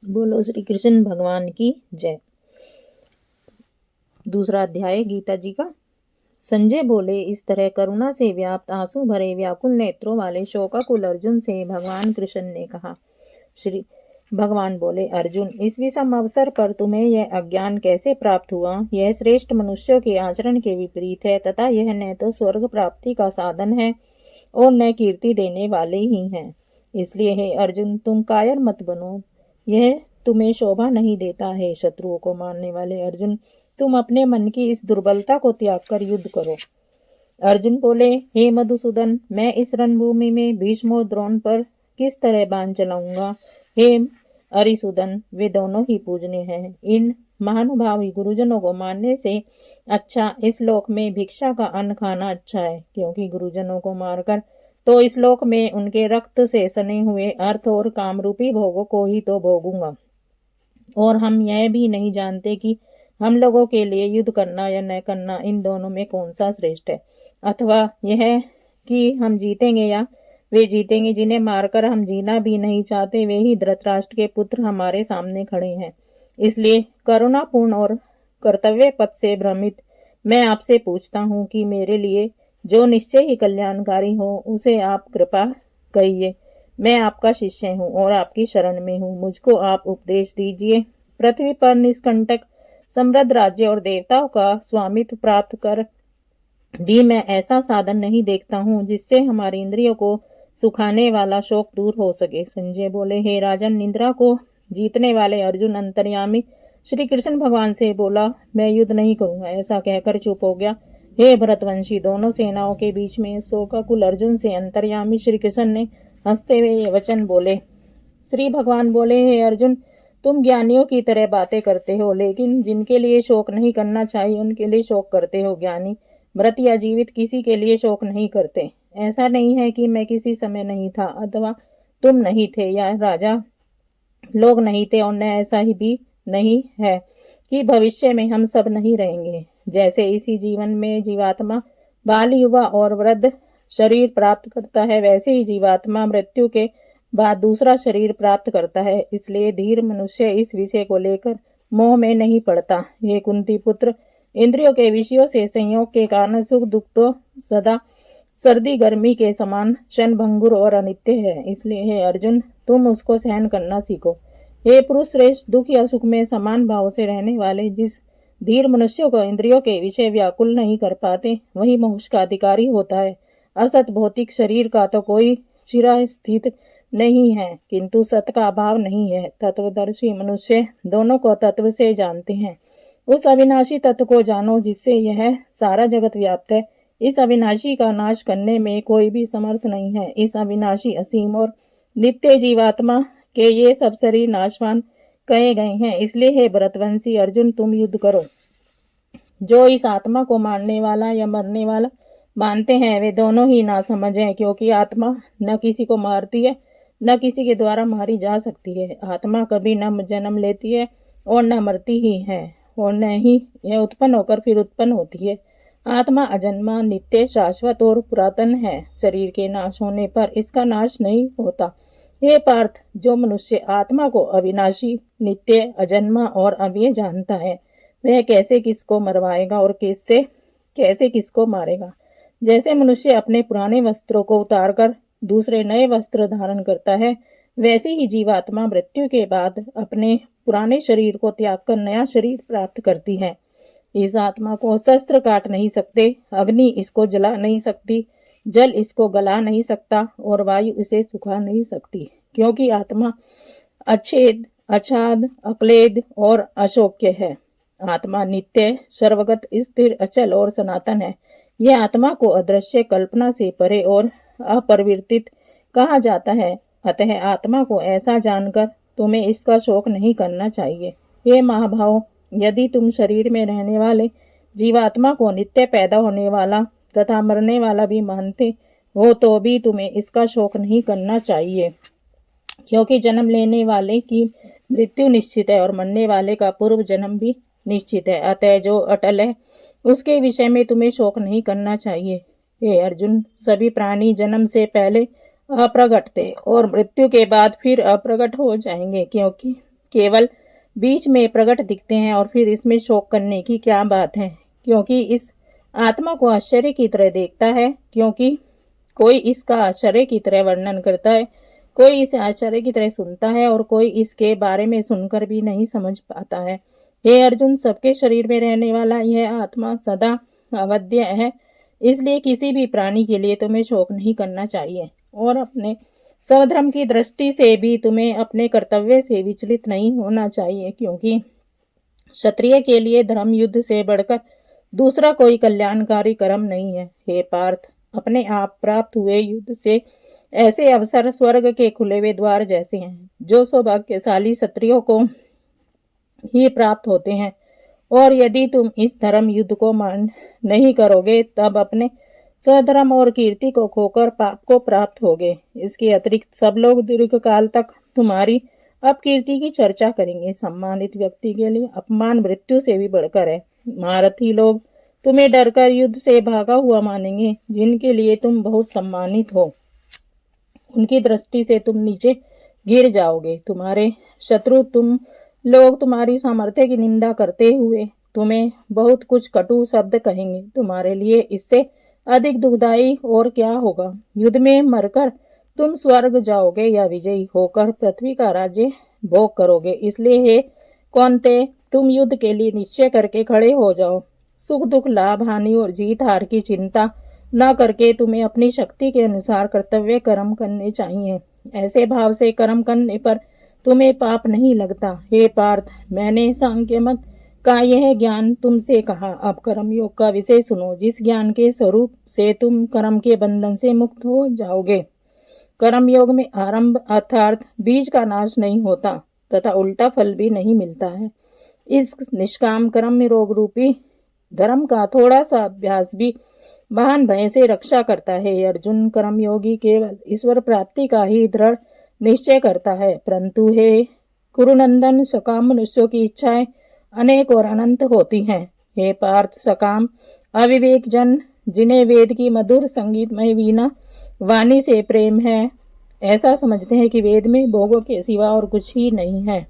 बोलो श्री कृष्ण भगवान की जय। दूसरा अध्याय गीता जी का। संजय बोले, इस तरह करुणा से व्याप्त आंसू भरे व्याकुल नेत्रों वाले शोकाकुल अर्जुन से भगवान कृष्ण ने कहा। श्री भगवान बोले, अर्जुन, इस विषम अवसर पर तुम्हें यह अज्ञान कैसे प्राप्त हुआ? यह श्रेष्ठ मनुष्यों के आचरण के विपरीत है तथा यह न तो स्वर्ग प्राप्ति का साधन है और न कीर्ति देने वाले ही हैं। इसलिए हे अर्जुन, तुम कायर मत बनो, यह तुम्हें शोभा नहीं देता है। शत्रुओं को मारने वाले अर्जुन, तुम अपने मन की इस दुर्बलता को त्याग कर युद्ध करो। अर्जुन बोले, हे मधुसूदन, मैं इस रणभूमि में भीष्म और द्रोण पर किस तरह बाण चलाऊंगा? हे अरिसूदन, वे दोनों ही पूजनीय हैं। इन महानुभावी गुरुजनों को मारने से अच्छा इस लोक में भिक्षा का अन्न खाना अच्छा है, क्योंकि गुरुजनों को मारकर तो इस लोक में उनके रक्त से सने हुए अर्थ और कामरूपी भोगों को ही तो भोगूंगा। और हम यह भी नहीं जानते कि हम लोगों के लिए युद्ध करना या न करना, इन दोनों में कौन सा श्रेष्ठ है। अथवा यह कि हम जीतेंगे या वे जीतेंगे जिन्हें मारकर हम जीना भी नहीं चाहते, वे ही धृतराष्ट्र के पुत्र हमारे सामने खड़े हैं। इसलिए करुणापूर्ण और कर्तव्य पथ से भ्रमित मैं आपसे पूछता हूँ कि मेरे लिए जो निश्चय ही कल्याणकारी हो उसे आप कृपा कहिए। मैं आपका शिष्य हूँ और आपकी शरण में हूँ, मुझको आप उपदेश दीजिए। पृथ्वी पर निष्कंटक समृद्ध राज्य और देवताओं का स्वामित्व प्राप्त कर भी मैं ऐसा साधन नहीं देखता हूँ जिससे हमारी इंद्रियों को सुखाने वाला शोक दूर हो सके। संजय बोले, हे राजन, निद्रा को जीतने वाले अर्जुन अंतर्यामी श्री कृष्ण भगवान से बोला, मैं युद्ध नहीं करूंगा। ऐसा कहकर चुप हो गया। हे भरतवंशी, दोनों सेनाओं के बीच में शोकाकुल अर्जुन से अंतर्यामी श्री कृष्ण ने हंसते हुए ये वचन बोले। श्री भगवान बोले, हे अर्जुन, तुम ज्ञानियों की तरह बातें करते हो, लेकिन जिनके लिए शोक नहीं करना चाहिए उनके लिए शोक करते हो। ज्ञानी मृत या जीवित किसी के लिए शोक नहीं करते। ऐसा नहीं है कि मैं किसी समय नहीं था अथवा तुम नहीं थे या राजा लोग नहीं थे, और न ऐसा ही भी नहीं है कि भविष्य में हम सब नहीं रहेंगे। जैसे इसी जीवन में जीवात्मा बाल, युवा और वृद्ध शरीर प्राप्त करता है, वैसे ही जीवात्मा मृत्यु के बाद दूसरा शरीर प्राप्त करता है। इसलिए धीर मनुष्य इस विषय को लेकर मोह में नहीं पड़ता। ये कुंती पुत्र, इंद्रियों के विषयों से संयोग के कारण सुख दुख तो सदा सर्दी गर्मी के समान क्षण भंगुर और अनित्य है। इसलिए हे अर्जुन, तुम उसको सहन करना सीखो। हे पुरुष श्रेष्ठ, दुख या सुख में समान भाव से रहने वाले जिस धीर मनुष्यों को इंद्रियों के विषय व्याकुल नहीं कर पाते, वही मोक्ष का अधिकारी होता है। असत भौतिक शरीर का तो कोई चिरस्थित नहीं है, किंतु सत का अभाव नहीं है। तत्वदर्शी मनुष्य दोनों को तत्व से जानते हैं। उस अविनाशी तत्व को जानो जिससे यह सारा जगत व्याप्त है। इस अविनाशी का नाश करने में कोई भी समर्थ नहीं है। इस अविनाशी असीम और नित्य जीवात्मा के ये सब शरीर नाशवान कहे गए हैं। इसलिए हे भरतवंशी अर्जुन, तुम युद्ध करो। जो इस आत्मा को मारने वाला या मरने वाला मानते हैं वे दोनों ही नासमझ हैं, क्योंकि आत्मा न किसी को मारती है न किसी के द्वारा मारी जा सकती है। आत्मा कभी न जन्म लेती है और न मरती ही है, और न ही यह उत्पन्न होकर फिर उत्पन्न होती है। आत्मा अजन्मा, नित्य, शाश्वत और पुरातन है। शरीर के नाश होने पर इसका नाश नहीं होता। हे पार्थ, जो मनुष्य आत्मा को अविनाशी, नित्य, अजन्मा और अव्यय जानता है, वह कैसे किसको मरवाएगा और कैसे किसको मारेगा। जैसे मनुष्य अपने पुराने वस्त्रों को उतारकर दूसरे नए वस्त्र धारण करता है, वैसे ही जीवात्मा मृत्यु के बाद अपने पुराने शरीर को त्याग कर नया शरीर प्राप्त करती है। इस आत्मा को शस्त्र काट नहीं सकते, अग्नि इसको जला नहीं सकती, जल इसको गला नहीं सकता और वायु इसे सुखा नहीं सकती, क्योंकि आत्मा अच्छेद, अछाद, अक्लेद और अशोक्य है। आत्मा नित्य, सर्वगत, स्थिर, अचल और सनातन है। यह आत्मा को अदृश्य, कल्पना से परे और अपरिवर्तित कहा जाता है। अतः आत्मा को ऐसा जानकर तुम्हें इसका शोक नहीं करना चाहिए। हे महाभाव, यदि तुम शरीर में रहने वाले जीवात्मा को नित्य पैदा होने वाला तथा मरने वाला भी मानते हो तो भी तुम्हें इसका शोक नहीं करना चाहिए, क्योंकि जन्म लेने वाले की मृत्यु निश्चित है और मरने वाले का पूर्व जन्म भी निश्चित है। अतः जो अटल है उसके विषय में तुम्हें शोक नहीं करना चाहिए। हे अर्जुन, सभी प्राणी जन्म से पहले अप्रगट थे और मृत्यु के बाद फिर अप्रगट हो जाएंगे, क्योंकि केवल बीच में प्रकट दिखते हैं और फिर इसमें शोक करने की क्या बात है, क्योंकि इस आत्मा को आश्चर्य की तरह देखता है, क्योंकि कोई इसका आश्चर्य की तरह वर्णन करता है, कोई इसे आश्चर्य की तरह सुनता है और कोई इसके बारे में सुनकर भी नहीं समझ पाता है। हे अर्जुन, सबके शरीर में रहने वाला यह आत्मा सदा अवध्य है, इसलिए किसी भी प्राणी के लिए तुम्हें शोक नहीं करना चाहिए और अपने स्वधर्म की दृष्टि से भी तुम्हें अपने कर्तव्य से विचलित नहीं होना चाहिए, क्योंकि क्षत्रिय के लिए धर्म युद्ध से बढ़कर दूसरा कोई कल्याणकारी कर्म नहीं है। हे पार्थ, अपने आप प्राप्त हुए युद्ध से ऐसे अवसर स्वर्ग के खुले हुए द्वार जैसे हैं, जो सौभाग्यशाली क्षत्रियों को ही प्राप्त होते हैं। और यदि तुम इस धर्म युद्ध को मान नहीं करोगे, तब अपने स्वधर्म और कीर्ति को खोकर पाप को प्राप्त होगे। इसके अतिरिक्त सब लोग दीर्घ काल तक तुम्हारी अपकीर्ति की चर्चा करेंगे। सम्मानित व्यक्ति के लिए अपमान मृत्यु से भी बढ़कर है। महारथी लोग तुम्हें डरकर युद्ध से भागा हुआ मानेंगे। जिनके लिए तुम बहुत सम्मानित हो, उनकी दृष्टि से तुम नीचे गिर जाओगे। तुम्हारे शत्रु तुम लोग तुम्हारी सामर्थ्य की निंदा करते हुए तुम्हें बहुत कुछ कटु शब्द कहेंगे। तुम्हारे लिए इससे अधिक दुखदायी और क्या होगा। युद्ध में मरकर तुम स्वर्ग जाओगे या विजयी होकर पृथ्वी का राज्य भोग करोगे। इसलिए हे कौन्तेय, तुम युद्ध के लिए निश्चय करके खड़े हो जाओ। सुख दुख, लाभ हानि और जीत हार की चिंता न करके तुम्हें अपनी शक्ति के अनुसार कर्तव्य कर्म करने चाहिए। ऐसे भाव से कर्म करने पर तुम्हें पाप नहीं लगता। हे पार्थ, मैंने सांख्य मत का यह ज्ञान तुमसे कहा। अब कर्म योग का विषय सुनो, जिस ज्ञान के स्वरूप से तुम कर्म के बंधन से मुक्त हो जाओगे। कर्म योग में आरंभ अर्थात बीज का नाश नहीं होता तथा उल्टा फल भी नहीं मिलता है। इस निष्काम कर्म रोग रूपी धर्म का थोड़ा सा अभ्यास भी महान भय से रक्षा करता है। अर्जुन, कर्मयोगी केवल ईश्वर प्राप्ति का ही दृढ़ निश्चय करता है, परंतु हे कुरुनंदन, सकाम मनुष्यों की इच्छाएं अनेक और अनंत होती हैं। हे पार्थ, सकाम अविवेक जन, जिन्हें वेद की मधुर संगीतमय वीणा वाणी से प्रेम है, ऐसा समझते हैं कि वेद में भोगों के सिवा और कुछ ही नहीं है।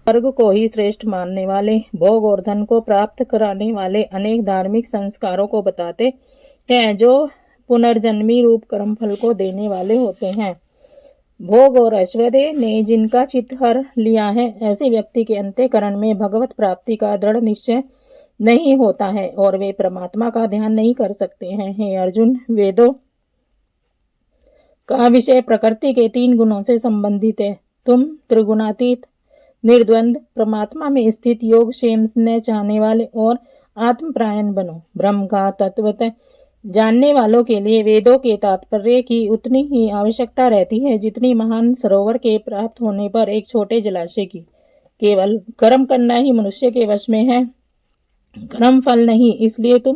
स्वर्ग को ही श्रेष्ठ मानने वाले, भोग और धन को प्राप्त कराने वाले अनेक धार्मिक संस्कारों को बताते हैं, जो पुनर्जन्मी रूप कर्मफल को देने वाले होते हैं। भोग और ऐश्वर्य ने जिनका चित्त हर लिया है, ऐसे व्यक्ति के अंतःकरण में भगवत प्राप्ति का दृढ़ निश्चय नहीं होता है और वे परमात्मा का ध्यान नहीं कर सकते हैं। हे अर्जुन, वेदों का विषय प्रकृति के 3 गुणों से संबंधित है। तुम त्रिगुणातीत, निर्द्वंद, परमात्मा में स्थित, योग क्षेम न चाहने वाले और आत्मपरायण बनो। ब्रह्म का तत्वतः जानने वालों के लिए वेदों के तात्पर्य की उतनी ही आवश्यकता रहती है जितनी महान सरोवर के प्राप्त होने पर एक छोटे जलाशय की। केवल कर्म करना ही मनुष्य के वश में है, कर्म फल नहीं। इसलिए तुम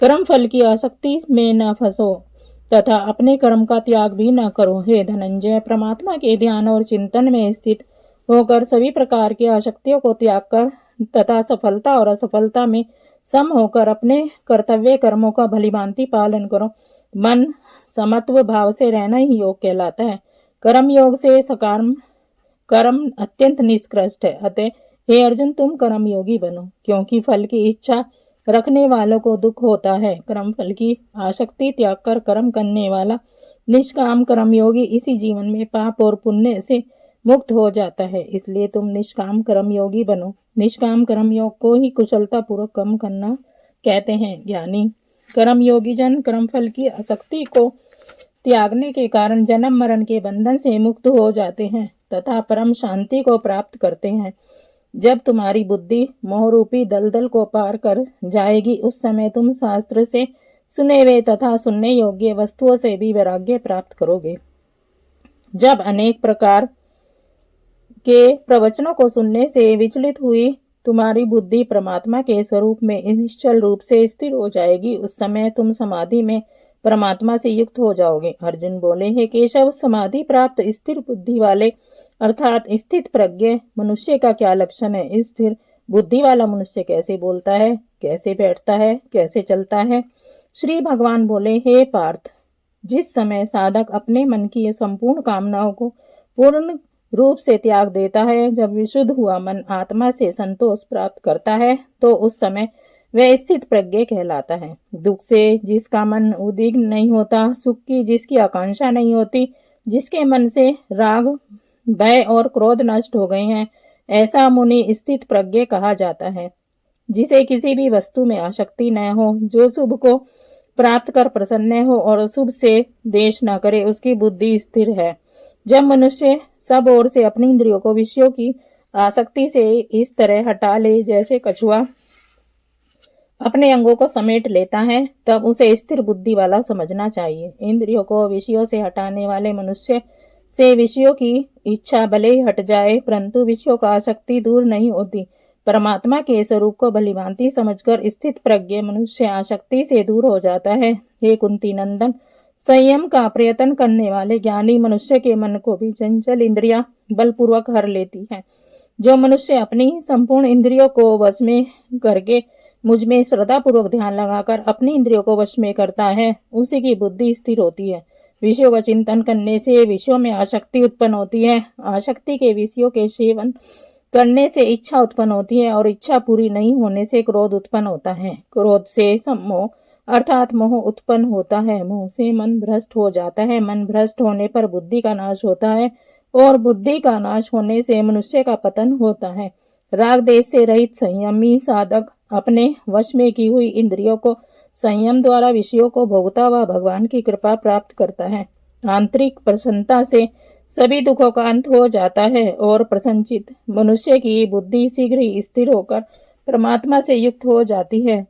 कर्म फल की आसक्ति में न फंसो तथा अपने कर्म का त्याग भी न करो। हे धनंजय, परमात्मा के ध्यान और चिंतन में स्थित होकर सभी प्रकार की आसक्तियों को त्याग कर तथा सफलता और असफलता में सम होकर अपने कर्तव्य कर्मों का भलीभांति पालन करो। मन समत्व भाव से रहना ही योग कहलाता है। कर्म योग से सकाम कर्म अत्यंत निष्कृष्ट है। अतः हे अर्जुन, तुम कर्म योगी बनो, क्योंकि फल की इच्छा रखने वालों को दुख होता है। कर्म फल की आसक्ति त्याग कर कर्म करने वाला निष्काम कर्म योगी इसी जीवन में पाप और पुण्य से मुक्त हो जाता है। इसलिए तुम निष्काम कर्म योगी बनो। निष्काम कर्म योग को ही कुशलता पूर्वक कर्म करना कहते हैं। ज्ञानी कर्म योगी जन कर्म फल की आसक्ति को त्यागने के कारण जन्म मरण के बंधन से मुक्त हो जाते हैं तथा परम शांति को प्राप्त करते हैं। जब तुम्हारी बुद्धि मोहरूपी दलदल को पार कर जाएगी, उस समय तुम शास्त्र से सुने हुए तथा सुनने योग्य वस्तुओं से भी वैराग्य प्राप्त करोगे। जब अनेक प्रकार के प्रवचनों को सुनने से विचलित हुई तुम्हारी बुद्धि परमात्मा के स्वरूप में निश्चल रूप से स्थिर हो जाएगी, उस समय तुम समाधि में परमात्मा से युक्त हो जाओगे। अर्जुन बोले, हे केशव, समाधि प्राप्त स्थिर बुद्धि वाले अर्थात स्थित प्रज्ञ मनुष्य का क्या लक्षण है? स्थिर बुद्धि वाला मनुष्य कैसे बोलता है, कैसे बैठता है, कैसे चलता है? श्री भगवान बोले, हे पार्थ, जिस समय साधक अपने मन की संपूर्ण कामनाओं को पूर्ण रूप से त्याग देता है। जब विशुद्ध हुआ मन आत्मा से संतोष प्राप्त करता है तो उस समय वह स्थित प्रज्ञ कहलाता है। दुख से जिसका मन उद्विग्न नहीं होता, सुख की जिसकी आकांक्षा नहीं होती, जिसके मन से राग, भय और क्रोध नष्ट हो गए हैं, ऐसा मुनि स्थित प्रज्ञ कहा जाता है। जिसे किसी भी वस्तु में आसक्ति न हो, जो शुभ को प्राप्त कर प्रसन्न हो और अशुभ से द्वेष न करे, उसकी बुद्धि स्थिर है। जब मनुष्य सब ओर से अपनी इंद्रियों को विषयों की आसक्ति से इस तरह हटा ले जैसे कछुआ अपने अंगों को समेट लेता है, तब उसे स्थिर बुद्धि वाला समझना चाहिए। इंद्रियों को विषयों से हटाने वाले मनुष्य से विषयों की इच्छा भले ही हट जाए, परंतु विषयों का आसक्ति दूर नहीं होती। परमात्मा के स्वरूप को भलीभांति समझकर स्थित प्रज्ञ मनुष्य आसक्ति से दूर हो जाता है। हे कुंती नंदन, संयम का प्रयत्न करने वाले ज्ञानी मनुष्य के मन को भी चंचल इंद्रियां बलपूर्वक हर लेती है। जो मनुष्य अपनी संपूर्ण इंद्रियों को वश में करके मुझ में श्रद्धा पूर्वक ध्यान लगाकर अपनी इंद्रियों को वश में करता है, उसी की बुद्धि स्थिर होती है। विषयों का चिंतन करने से विषयों में आसक्ति उत्पन्न होती है। आसक्ति के विषयों के सेवन करने से इच्छा उत्पन्न होती है और इच्छा पूरी नहीं होने से क्रोध उत्पन्न होता है। क्रोध से सम्मोह अर्थात मोह उत्पन्न होता है। मोह से मन भ्रष्ट हो जाता है। मन भ्रष्ट होने पर बुद्धि का नाश होता है और बुद्धि का नाश होने से मनुष्य का पतन होता है। राग देश से रहित संयमी साधक अपने वश में की हुई इंद्रियों को संयम द्वारा विषयों को भोगता हुआ भगवान की कृपा प्राप्त करता है। आंतरिक प्रसन्नता से सभी दुखों का अंत हो जाता है और प्रसन्नचित मनुष्य की बुद्धि शीघ्र ही स्थिर होकर परमात्मा से युक्त हो जाती है।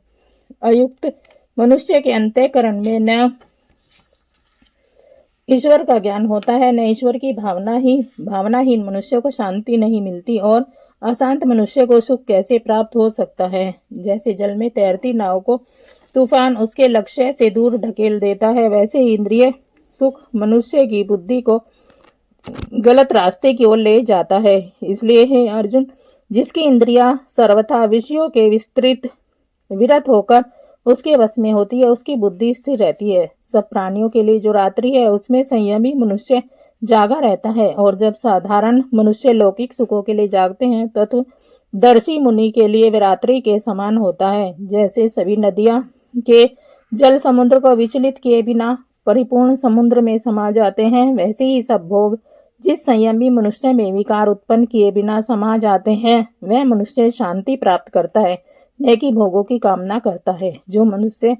अयुक्त मनुष्य के अंतःकरण में न ईश्वर का ज्ञान होता है, न ईश्वर की भावनाहीन मनुष्य को शांति नहीं मिलती और अशांत मनुष्य को सुख कैसे प्राप्त हो सकता है। जैसे जल में तैरती नाव को तूफान उसके लक्ष्य से दूर ढकेल देता है, वैसे ही इंद्रिय सुख मनुष्य की बुद्धि को गलत रास्ते की ओर ले जाता है। इसलिए हे अर्जुन, जिसकी इंद्रियां सर्वथा विषयों के विरत होकर उसके वश में होती है, उसकी बुद्धि स्थिर रहती है। सब प्राणियों के लिए जो रात्रि है उसमें संयमी मनुष्य जागा रहता है, और जब साधारण मनुष्य लौकिक सुखों के लिए जागते हैं तत्वदर्शी मुनि के लिए वे रात्रि के समान होता है। जैसे सभी नदियां के जल समुद्र को विचलित किए बिना परिपूर्ण समुद्र में समा जाते हैं, वैसे ही सब भोग जिस संयमी मनुष्य में विकार उत्पन्न किए बिना समा जाते हैं, वह मनुष्य शांति प्राप्त करता है, न कि भोगों की कामना करता है। जो मनुष्य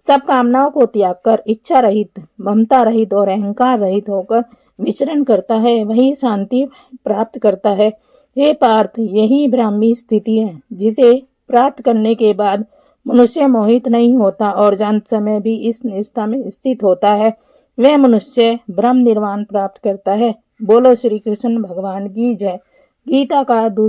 सब कामनाओं को त्याग कर इच्छा रहित, ममता रहित और अहंकार रहित होकर विचरण करता है, वही शांति प्राप्त करता है। हे पार्थ, यही ब्राह्मी स्थिति है, जिसे प्राप्त करने के बाद मनुष्य मोहित नहीं होता और जंत समय भी इस निष्ठा में स्थित होता है, वह मनुष्य ब्रह्म निर्वाण प्राप्त करता है। बोलो श्री कृष्ण भगवान की जय। गीता का